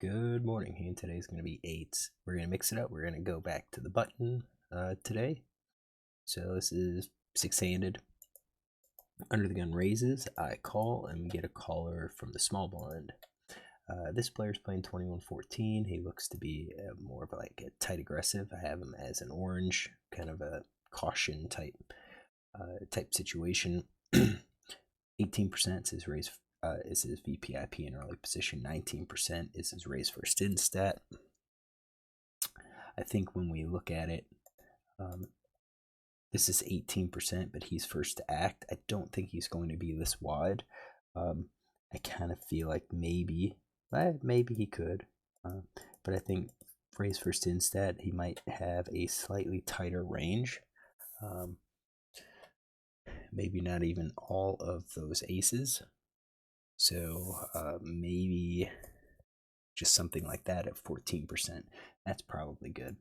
Good morning, and today's going to be 8s. We're going to mix it up. We're going to go back to the button today. So this is 6-handed. Under the gun raises, I call, and we get a caller from the small blind. This player's playing 21-14. He looks to be more of like a tight aggressive. I have him as an orange, kind of a caution type situation. 18% is raise is his VPIP in early position. 19% is his raise first in stat. I think when we look at it, this is 18%, but he's first to act. I don't think he's going to be this wide. I kind of feel like maybe he could, but I think raise first in stat, he might have a slightly tighter range. Maybe not even all of those aces. So maybe just something like that at 14%. That's probably good.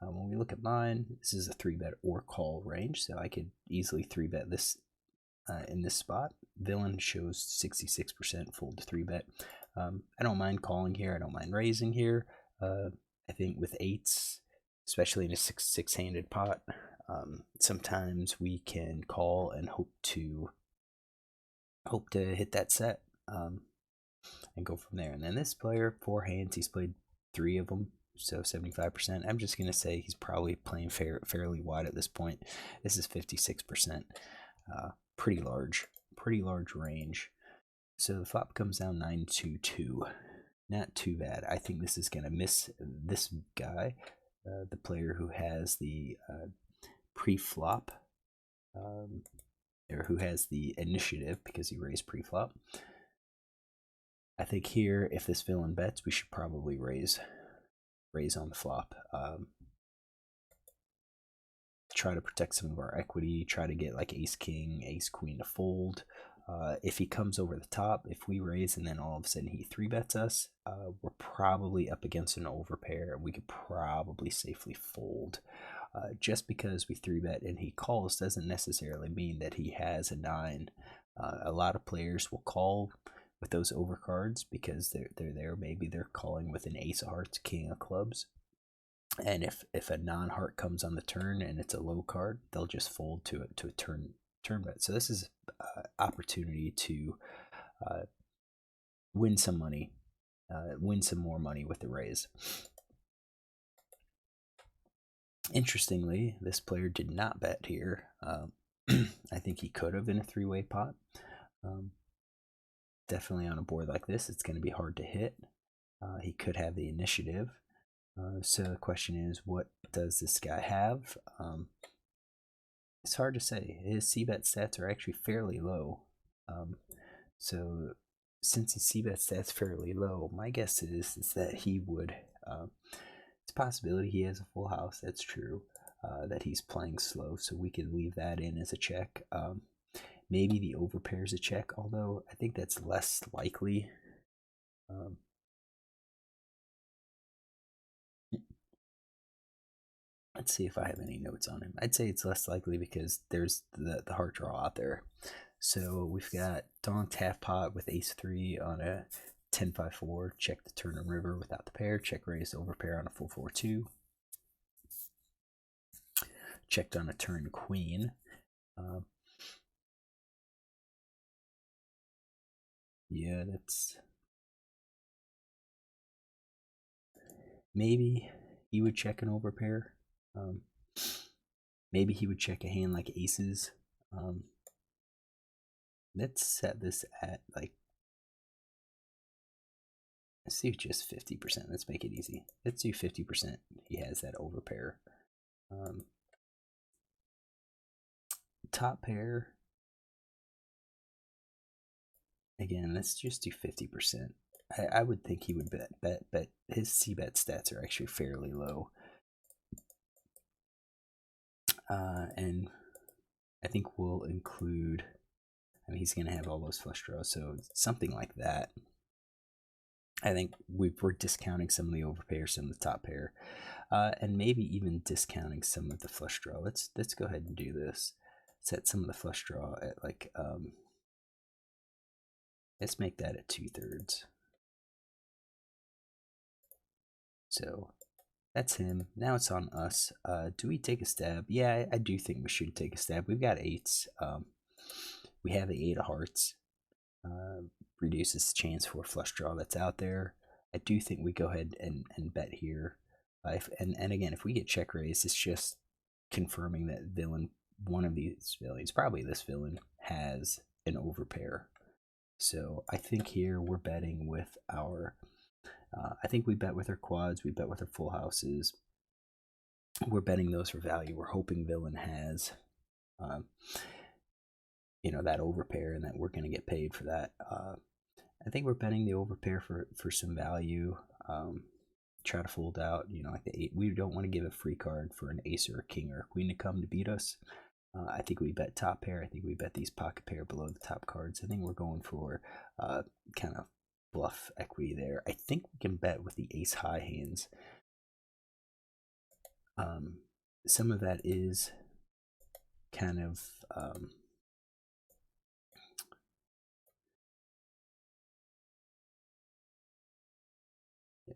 When we look at mine, this is a 3-bet or call range, so I could easily 3-bet this in this spot. Villain shows 66% fold to 3-bet. I don't mind calling here. I don't mind raising here. I think with 8s, especially in a six-handed pot, sometimes we can call and hope to hit that set. And go from there. And then this player, 4 hands, he's played 3 of them, so 75%. I'm just going to say he's probably playing fairly wide at this point. This is 56%. Pretty large range. So the flop comes down 9-2-2. Not too bad. I think this is going to miss this guy, the player who has the pre-flop, or who has the initiative because he raised pre-flop. I think here, if this villain bets, we should probably raise on the flop. Try to protect some of our equity. Try to get like ace king, ace queen to fold. If he comes over the top, if we raise and then all of a sudden he 3-bets us, we're probably up against an overpair. We could probably safely fold. Just because we 3-bet and he calls doesn't necessarily mean that he has a 9. A lot of players will call with those overcards because they're there. Maybe they're calling with an ace of hearts, king of clubs, and if a non-heart comes on the turn and it's a low card, they'll just fold to a turn bet. So this is opportunity to win some money, win some more money with the raise. Interestingly, this player did not bet here. I think he could have in a 3-way pot. Definitely on a board like this, it's going to be hard to hit. He could have the initiative. So the question is, what does this guy have? It's hard to say. His c-bet stats are actually fairly low. So since his c-bet stats fairly low, my guess is that he would. It's a possibility he has a full house. That's true. That he's playing slow, so we could leave that in as a check. Maybe the overpair is a check, although I think that's less likely. Let's see if I have any notes on him. I'd say it's less likely because there's the heart draw out there. So we've got donked half pot with ace 3 on a 10-5-4. Check the turn and river without the pair. Check raise overpair on a full 4-2. Checked on a turn queen. Yeah, that's... Maybe he would check an overpair. Maybe he would check a hand like aces. Let's set this at like... Let's do just 50%. Let's make it easy. Let's do 50%. He has that overpair. Top pair. Again, let's just do 50%. I would think he would bet, but his c-bet stats are actually fairly low. And I think we'll include, I mean, he's going to have all those flush draws, so something like that. I think we're discounting some of the overpair, some of the top pair, and maybe even discounting some of the flush draw. Let's go ahead and do this. Set some of the flush draw at like, let's make that at 2/3. So that's him. Now it's on us. Do we take a stab? Yeah, I do think we should take a stab. We've got 8s. We have the 8 of hearts. Reduces the chance for a flush draw that's out there. I do think we go ahead and bet here. And again, if we get check raised, it's just confirming that one of these villains, probably this villain, has an overpair. So I think here we're betting with our, I think we bet with our quads, we bet with our full houses. We're betting those for value. We're hoping villain has, that overpair and that we're going to get paid for that. I think we're betting the overpair for some value. Try to fold out, like the 8. We don't want to give a free card for an ace or a king or a queen to come to beat us. I think we bet top pair. I think we bet these pocket pair below the top cards. I think we're going for kind of bluff equity there. I think we can bet with the ace high hands. Some of that is kind of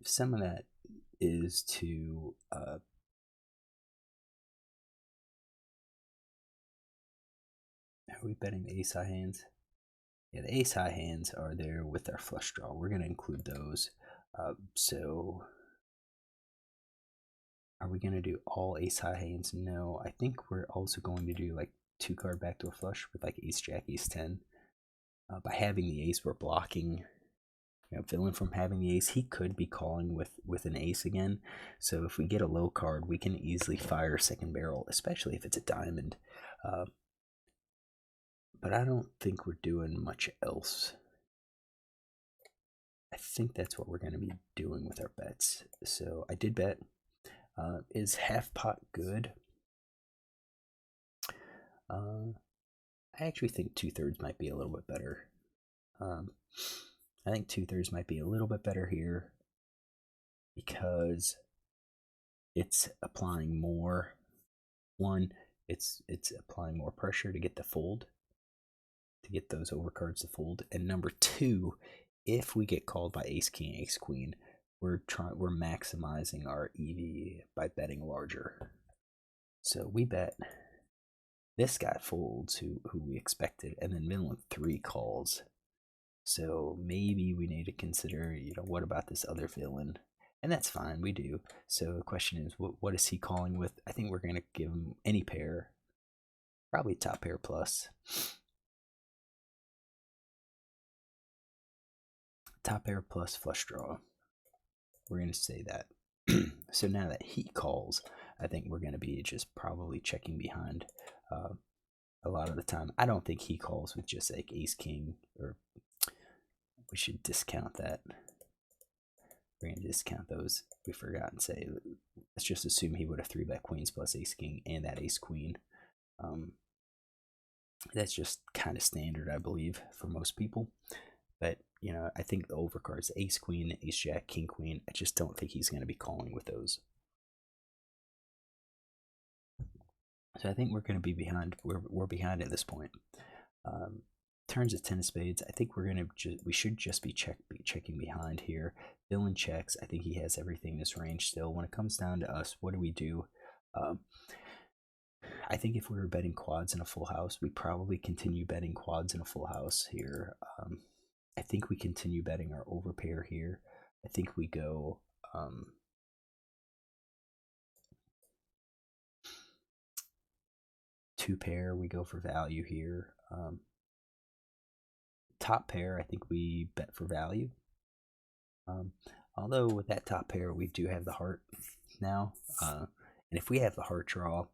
some of that is to are we betting the ace high hands? Yeah, the ace high hands are there with our flush draw. We're going to include those. So are we going to do all ace high hands? No, I think we're also going to do like 2 card backdoor flush with like ace jack, ace 10. By having the ace, we're blocking villain from having the ace. He could be calling with an ace again. So if we get a low card, we can easily fire second barrel, especially if it's a diamond. But I don't think we're doing much else. I think that's what we're going to be doing with our bets. So I did bet. Is half pot good? I actually think 2/3 might be a little bit better. I think 2/3 might be a little bit better here because it's applying more. One, it's applying more pressure to get the fold, to get those overcards to fold. And number 2, if we get called by ace king, ace queen, we're maximizing our EV by betting larger. So we bet this guy folds, who we expected, and then villain 3 calls. So maybe we need to consider, what about this other villain? And that's fine, we do. So the question is, what is he calling with? I think we're going to give him any pair, probably top pair plus. Top pair plus flush draw. We're going to say that. So now that he calls, I think we're going to be just probably checking behind a lot of the time. I don't think he calls with just like ace king, or we should discount that. We're going to discount those. We forgot and say, let's just assume he would have 3-bet queens plus ace king and that ace queen. That's just kind of standard, I believe, for most people. But, I think the overcards, ace queen, ace jack, king queen, I just don't think he's going to be calling with those. So I think we're going to be behind. We're behind at this point. Turns at 10 of spades. I think we should just be checking behind here. Villain checks. I think he has everything in this range still. When it comes down to us, what do we do? I think if we were betting quads in a full house, we probably continue betting quads in a full house here. I think we continue betting our overpair here. I think we go 2 pair. We go for value here. Top pair, I think we bet for value. Although with that top pair, we do have the heart now. And if we have the heart draw,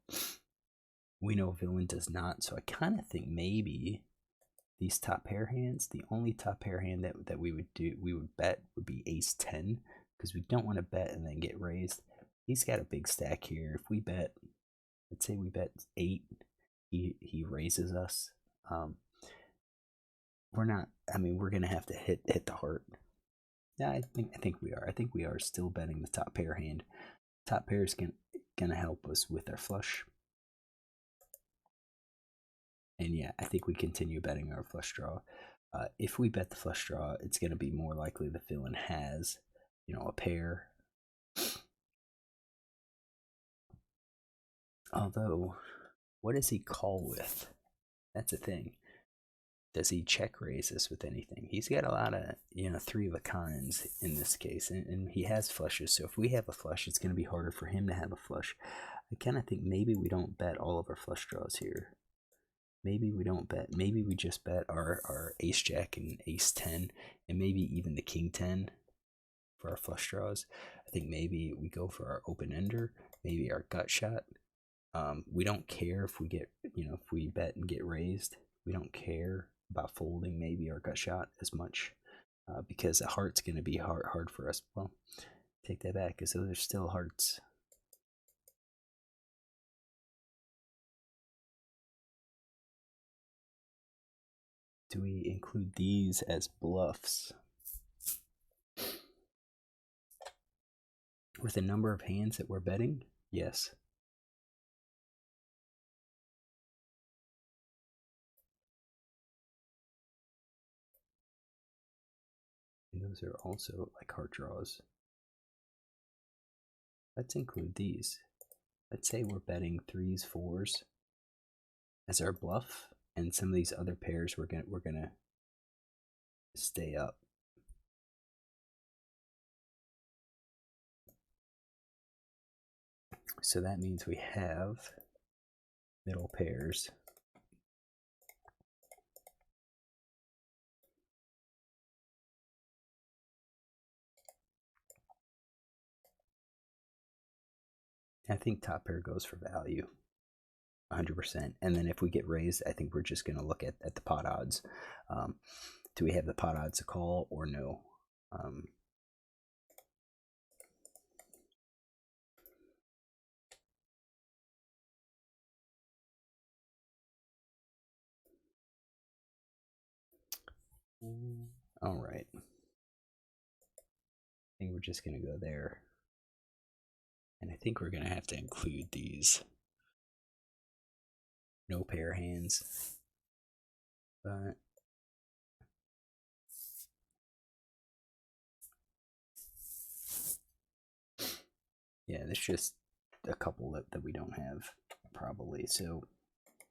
we know villain does not. So I kind of think maybe these top pair hands, the only top pair hand that we would bet would be ace 10, because we don't want to bet and then get raised. He's got a big stack here. If we bet, let's say we bet 8, he raises us. We're not. I mean, we're gonna have to hit the heart. Yeah, I think we are. I think we are still betting the top pair hand. Top pair is gonna help us with our flush. And yeah, I think we continue betting our flush draw. If we bet the flush draw, it's gonna be more likely the villain has, a pair. Although, what does he call with? That's the thing. Does he check raise us with anything? He's got a lot of, three of a kinds in this case, and he has flushes. So if we have a flush, it's going to be harder for him to have a flush. I kind of think maybe we don't bet all of our flush draws here. Maybe we don't bet. Maybe we just bet our ace jack and ace 10, and maybe even the king 10 for our flush draws. I think maybe we go for our open ender, maybe our gut shot. We don't care if we get, if we bet and get raised. We don't care about folding maybe our gut shot as much because a heart's going to be hard for us. Well, take that back because those are still hearts. Do we include these as bluffs? With the number of hands that we're betting, yes. And those are also like heart draws. Let's include these. Let's say we're betting 3s, 4s as our bluff, and some of these other pairs we're gonna stay up. So that means we have middle pairs. I think top pair goes for value 100%. And then if we get raised, I think we're just going to look at the pot odds. Do we have the pot odds to call or no? All right. I think we're just going to go there. And I think we're going to have to include these no pair hands. But yeah, there's just a couple that we don't have probably. So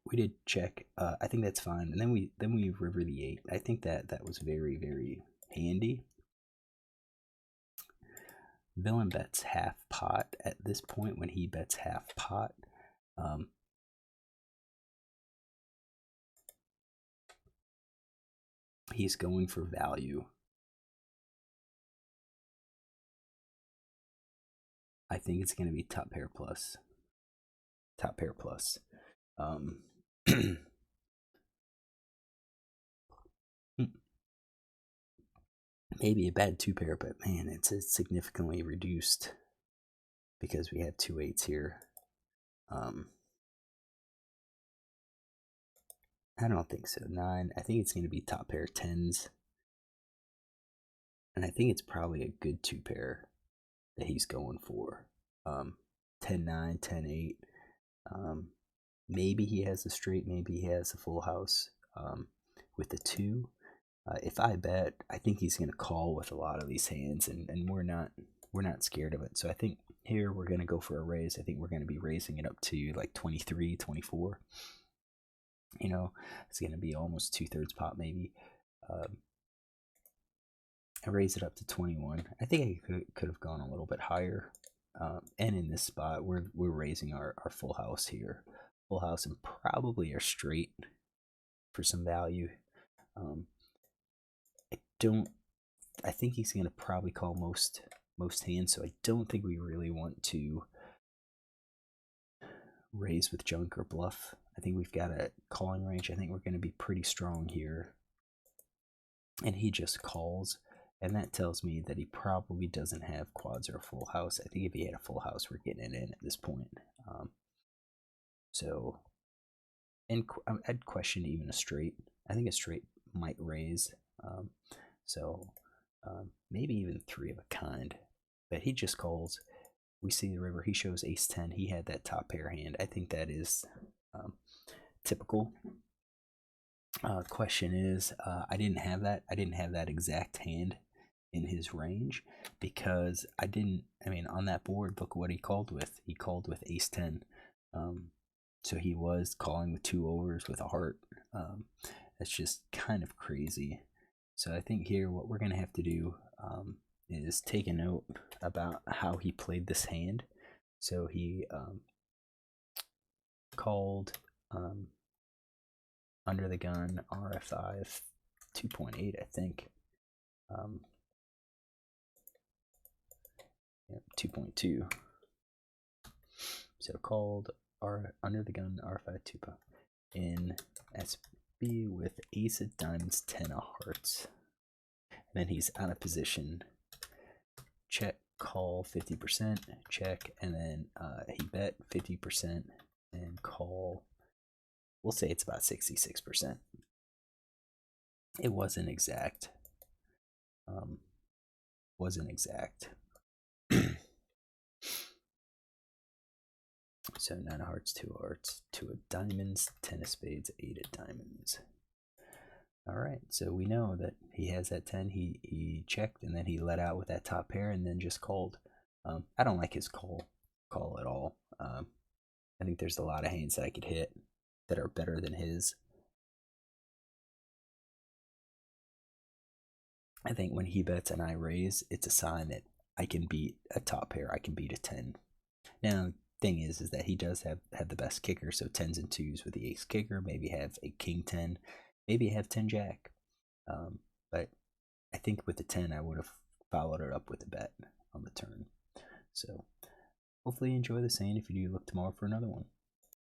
we did check. I think that's fine. And then we river the 8. I think that was very, very handy. Villain bets half pot at this point. When he bets half pot, he's going for value. I think it's going to be top pair plus. Top pair plus. Maybe a bad 2 pair, but man, it's significantly reduced because we have 2 8s here. I don't think so. 9. I think it's going to be top pair 10s. And I think it's probably a good 2 pair that he's going for. 10 9, 10 8. Maybe he has a straight, maybe he has a full house with the 2. If I bet, I think he's going to call with a lot of these hands, and we're not scared of it. So I think here we're going to go for a raise. I think we're going to be raising it up to like 23, 24. It's going to be almost 2/3 pot maybe. I raise it up to 21. I think I could have gone a little bit higher. And in this spot, we're raising our full house here. Full house and probably our straight for some value. I think he's going to probably call most hands, so I don't think we really want to raise with junk or bluff. I think we've got a calling range. I think we're going to be pretty strong here. And he just calls, and that tells me that he probably doesn't have quads or a full house. I think if he had a full house, we're getting it in at this point. And I'd question even a straight. I think a straight might raise. Maybe even 3 of a kind. But he just calls. We see the river. He shows ace 10. He had that top pair hand. I think that is typical. Question is, I didn't have that. I didn't have that exact hand in his range because on that board, look what he called with. He called with ace 10. So he was calling with 2 overs with a heart. That's just kind of crazy. So I think here what we're going to have to do is take a note about how he played this hand. So he called under the gun RFI 2.8, I think. 2.2. So called under the gun R5 2 in SB with ace of diamonds, 10 of hearts. And then he's out of position. Check, call 50%, check, and then he bet 50% and call. We'll say it's about 66%. It wasn't exact. So 9 of hearts, 2 of hearts, 2 of diamonds, 10 of spades, 8 of diamonds. All right, so we know that he has that 10. He checked, and then he let out with that top pair, and then just called. I don't like his call at all. I think there's a lot of hands that I could hit that are better than his. I think when he bets and I raise, it's a sign that I can beat a top pair. I can beat a 10. Now, thing is that he does have the best kicker, so 10s and 2s with the ace kicker, maybe have a king 10, maybe have 10 jack. But I think with the 10, I would have followed it up with a bet on the turn. So hopefully you enjoy this hand. If you do, look tomorrow for another one.